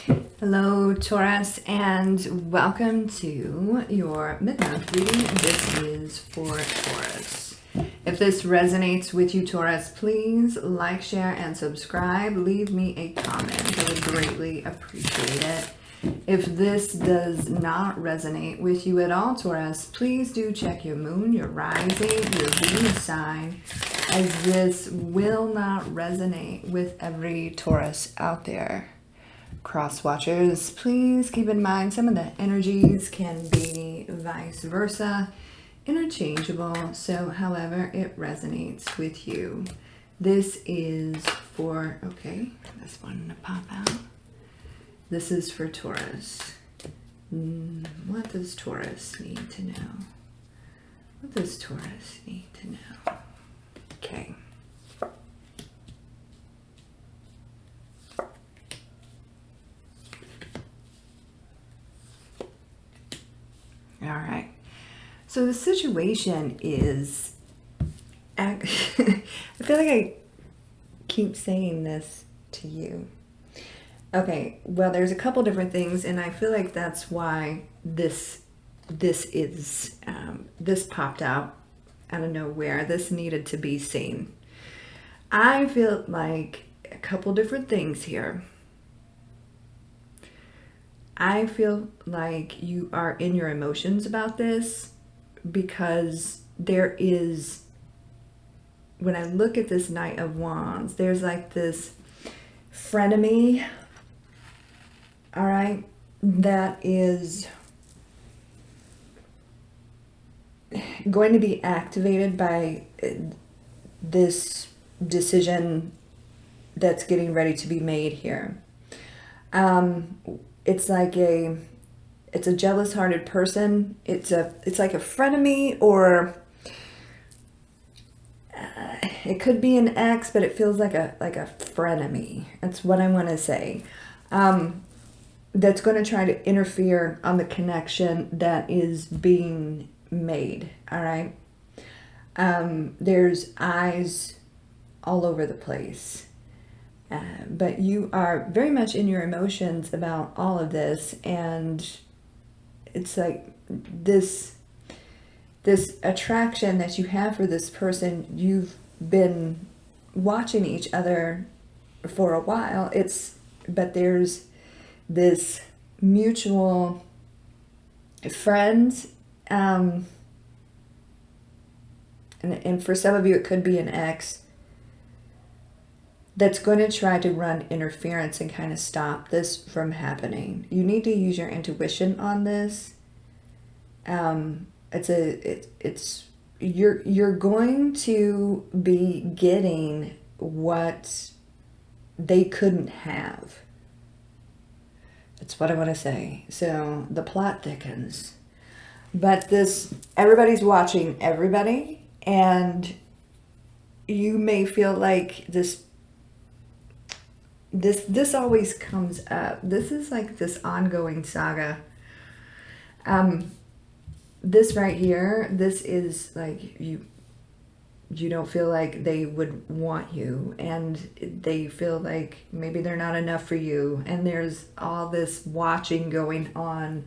Hello, Taurus, and welcome to your mid-month reading. This is for Taurus. If this resonates with you, Taurus, please like, share, and subscribe. Leave me a comment. I would greatly appreciate it. If this does not resonate with you at all, Taurus, please do check your moon, your rising, your Venus sign, as this will not resonate with every Taurus out there. Cross watchers, please keep in mind some of the energies can be vice versa, interchangeable, so however it resonates with you. This is for, okay, this one to pop out. This is for Taurus. What does Taurus need to know? What does Taurus need to know? Okay. All right. So the situation is, I feel like I keep saying this to you. Okay, well, there's a couple different things, and I feel like that's why this popped out of nowhere. This needed to be seen. I feel like a couple different things here. I feel like you are in your emotions about this because there is, when I look at this Knight of Wands, there's like this frenemy, all right, that is going to be activated by this decision that's getting ready to be made here. It's like it's a jealous-hearted person. It's like a frenemy, or it could be an ex, but it feels like a frenemy. That's what I want to say. That's going to try to interfere on the connection that is being made. All right. There's eyes all over the place. But you are very much in your emotions about all of this, and it's like this attraction that you have for this person. You've been watching each other for a while. But there's this mutual friend, and for some of you it could be an ex, that's going to try to run interference and kind of stop this from happening. You need to use your intuition on this. You're going to be getting what they couldn't have. That's what I want to say. So the plot thickens. But everybody's watching everybody, and you may feel like this always comes up. This is like this ongoing saga. This right here, this is like you don't feel like they would want you, and they feel like maybe they're not enough for you, and there's all this watching going on.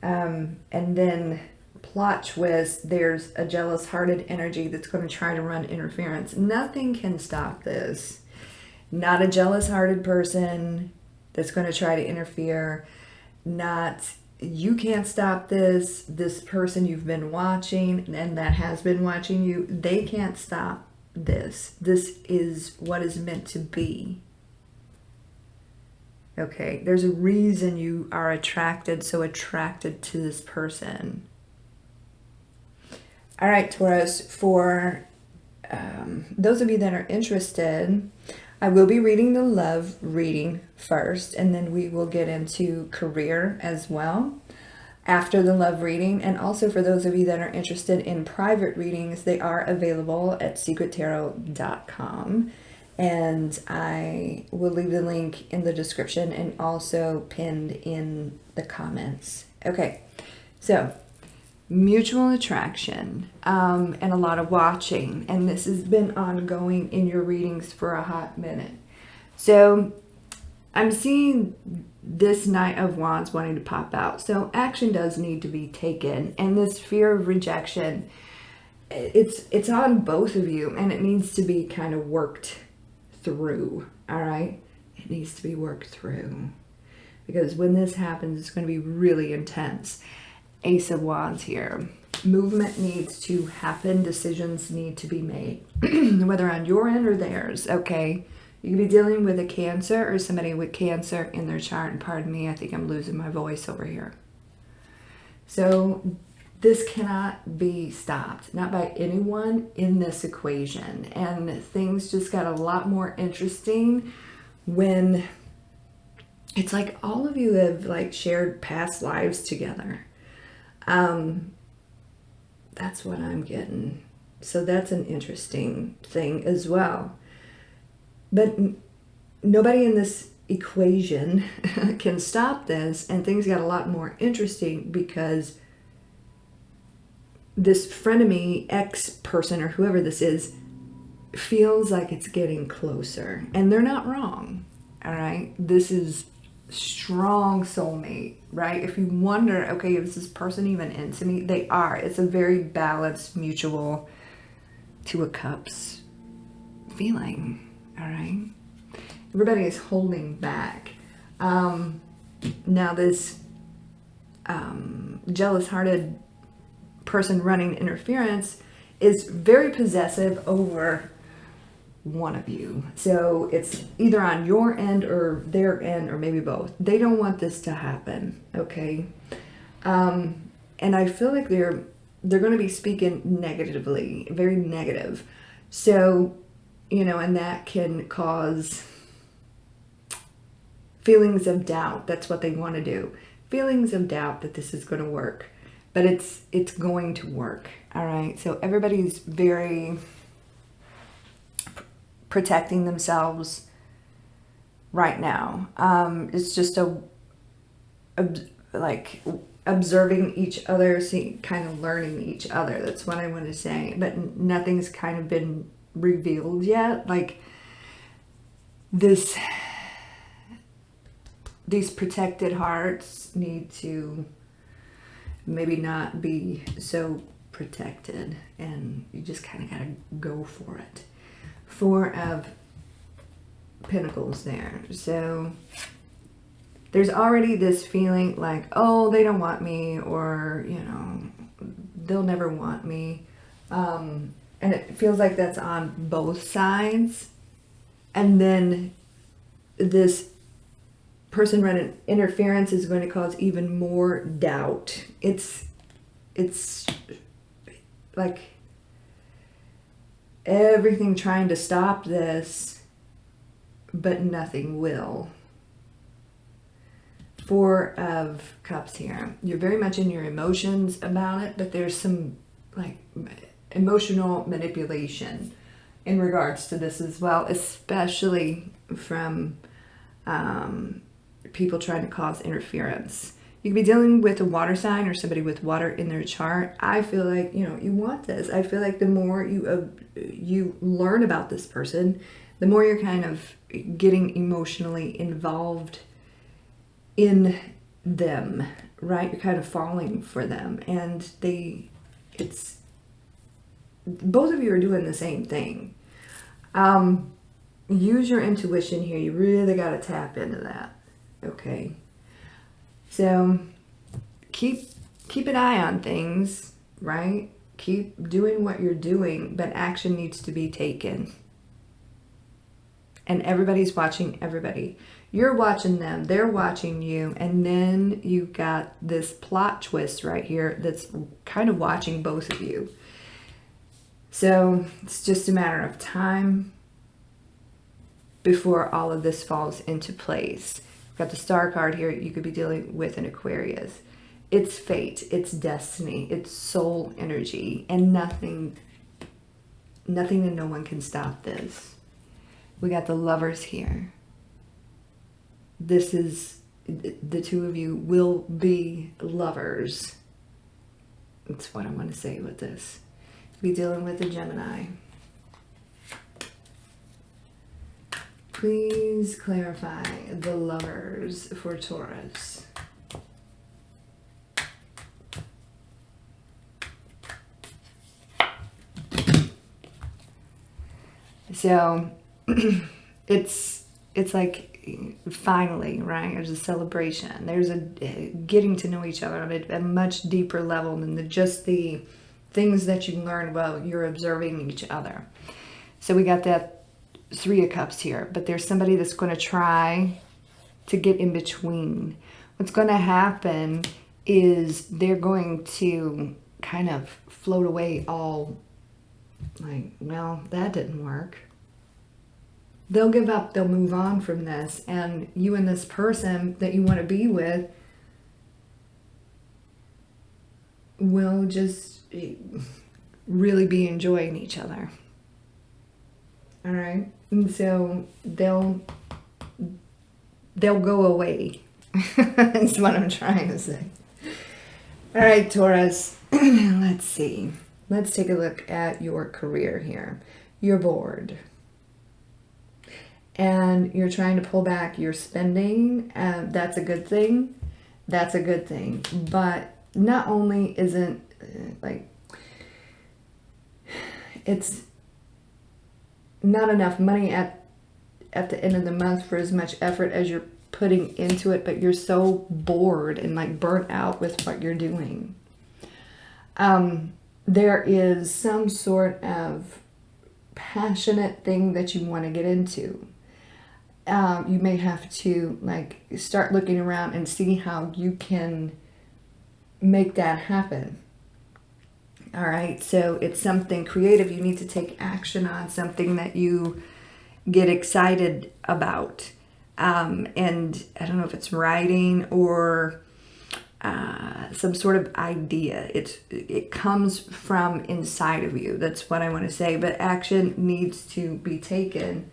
And then plot twist, there's a jealous-hearted energy that's going to try to run interference. Nothing can stop this. Not a jealous-hearted person that's going to try to interfere. You can't stop this. This person you've been watching and that has been watching you, they can't stop this. This is what is meant to be. Okay, there's a reason you are so attracted to this person. All right, Taurus, for those of you that are interested, I will be reading the love reading first, and then we will get into career as well after the love reading. And also for those of you that are interested in private readings, they are available at secrettarot.com. And I will leave the link in the description and also pinned in the comments. Okay, so mutual attraction, and a lot of watching, and this has been ongoing in your readings for a hot minute. So I'm seeing this Knight of Wands wanting to pop out. So action does need to be taken. And this fear of rejection, it's on both of you, and it needs to be kind of worked through. All right? It needs to be worked through. Because when this happens, it's going to be really intense. Ace of Wands here. Movement needs to happen. Decisions need to be made. Whether on your end or theirs, okay? You could be dealing with a Cancer or somebody with Cancer in their chart. And pardon me, I think I'm losing my voice over here. So this cannot be stopped. Not by anyone in this equation. And things just got a lot more interesting when it's like all of you have like shared past lives together. That's what I'm getting. So that's an interesting thing as well. But nobody in this equation can stop this, and things got a lot more interesting because this frenemy ex-person or whoever this is feels like it's getting closer, and they're not wrong. All right, this is strong soulmate, right? If you wonder, okay, is this person even into me? They are. It's a very balanced, mutual Two of Cups feeling. All right, everybody is holding back. Now this jealous-hearted person running interference is very possessive over one of you. So it's either on your end or their end, or maybe both. They don't want this to happen, okay? And I feel like they're going to be speaking negatively, very negative. So, you know, and that can cause feelings of doubt. That's what they want to do. Feelings of doubt that this is going to work. But it's going to work, all right? So everybody's very protecting themselves right now. It's just like observing each other, kind of learning each other. That's what I want to say. But nothing's kind of been revealed yet. Like these protected hearts need to maybe not be so protected, and you just kind of got to go for it. Four of Pentacles there. So there's already this feeling like, oh, they don't want me, or, you know, they'll never want me. And it feels like that's on both sides. And then this person running interference is going to cause even more doubt. It's like everything trying to stop this, but nothing will. Four of Cups here. You're very much in your emotions about it, but there's some like emotional manipulation in regards to this as well, especially from people trying to cause interference. You could be dealing with a water sign or somebody with water in their chart. I feel like, you know, you want this. I feel like the more you learn about this person, the more you're kind of getting emotionally involved in them, right? You're kind of falling for them, and both of you are doing the same thing. Use your intuition here. You really got to tap into that. Okay. So keep an eye on things, right? Keep doing what you're doing, but action needs to be taken. And everybody's watching everybody. You're watching them, they're watching you, and then you've got this plot twist right here that's kind of watching both of you. So it's just a matter of time before all of this falls into place. We've got the Star card here. You could be dealing with an Aquarius. It's fate, it's destiny, it's soul energy, and nothing and no one can stop this. We got the Lovers here. This is, the two of you will be lovers. That's what I want to say with this. Be dealing with a Gemini. please clarify the Lovers for Taurus? So it's like finally, right? There's a celebration. There's a getting to know each other on a much deeper level than just the things that you learn while you're observing each other. So we got that Three of Cups here, but there's somebody that's going to try to get in between. What's going to happen is they're going to kind of float away all like, well, that didn't work. They'll give up, they'll move on from this, and you and this person that you want to be with will just really be enjoying each other. All right, and so they'll go away. That's what I'm trying to say. All right, Taurus, let's see. Let's take a look at your career here. You're bored. And you're trying to pull back your spending. That's a good thing. That's a good thing. But not only isn't like it's not enough money at the end of the month for as much effort as you're putting into it, but you're so bored and like burnt out with what you're doing. There is some sort of passionate thing that you want to get into. You may have to like start looking around and see how you can make that happen. All right, so it's something creative you need to take action on, something that you get excited about. And I don't know if it's writing or some sort of idea. It comes from inside of you. That's what I want to say. But action needs to be taken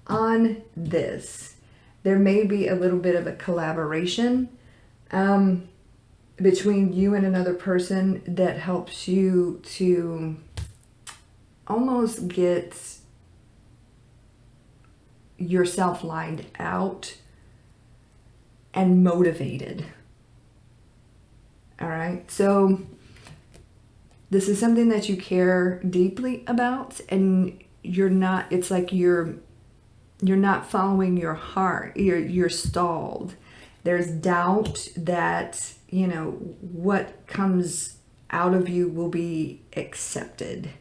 on this. There may be a little bit of a collaboration between you and another person that helps you to almost get yourself lined out and motivated. All right, so this is something that you care deeply about, and you're not, it's like you're not following your heart. You're stalled. There's doubt that, you know, what comes out of you will be accepted.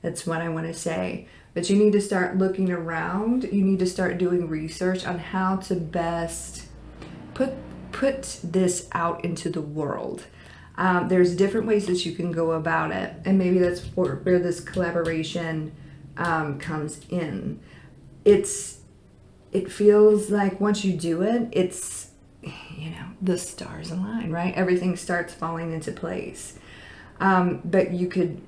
That's what I want to say. But you need to start looking around. You need to start doing research on how to best put this out into the world. There's different ways that you can go about it, and maybe that's where this collaboration comes in. It feels like once you do it, it's, you know, the stars align, right? Everything starts falling into place. But you could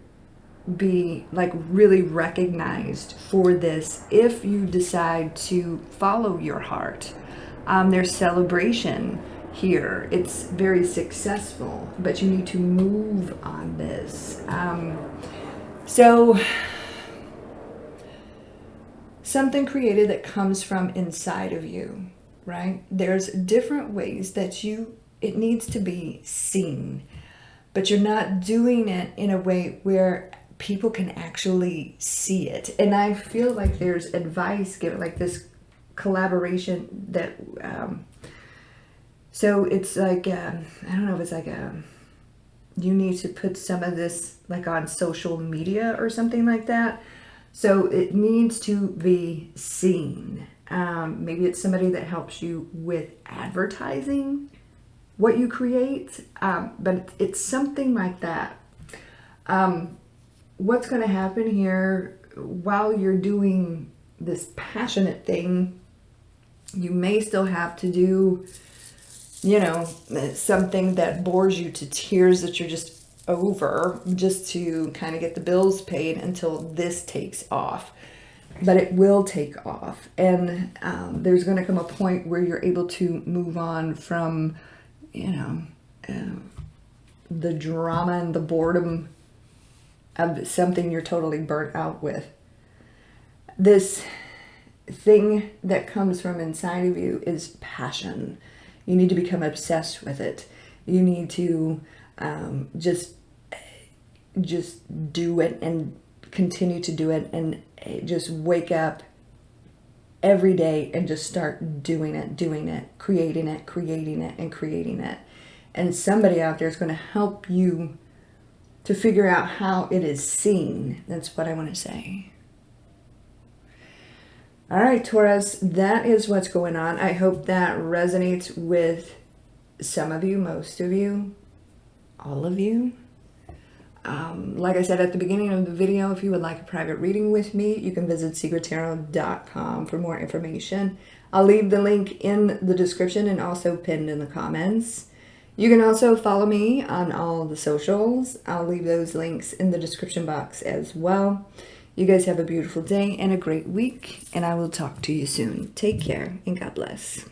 be like really recognized for this if you decide to follow your heart. There's celebration here. It's very successful, but you need to move on this. So something created that comes from inside of you, right? There's different ways that it needs to be seen, but you're not doing it in a way where people can actually see it. And I feel like there's advice given, like this collaboration that, so it's like, I don't know if it's like you need to put some of this like on social media or something like that. So it needs to be seen. Maybe it's somebody that helps you with advertising what you create, but it's something like that. What's going to happen here while you're doing this passionate thing, you may still have to do, you know, something that bores you to tears that you're just over, just to kind of get the bills paid until this takes off. But it will take off, and there's going to come a point where you're able to move on from, you know, the drama and the boredom of something you're totally burnt out with. This thing that comes from inside of you is passion. You need to become obsessed with it. You need to just do it and continue to do it, and just wake up every day and just start doing it, creating it, and creating it. And somebody out there is going to help you to figure out how it is seen. That's what I want to say. All right, Taurus, that is what's going on. I hope that resonates with some of you, most of you, all of you. Like I said at the beginning of the video, if you would like a private reading with me, you can visit secrettarot.com for more information. I'll leave the link in the description and also pinned in the comments. You can also follow me on all the socials. I'll leave those links in the description box as well. You guys have a beautiful day and a great week, and I will talk to you soon. Take care and God bless.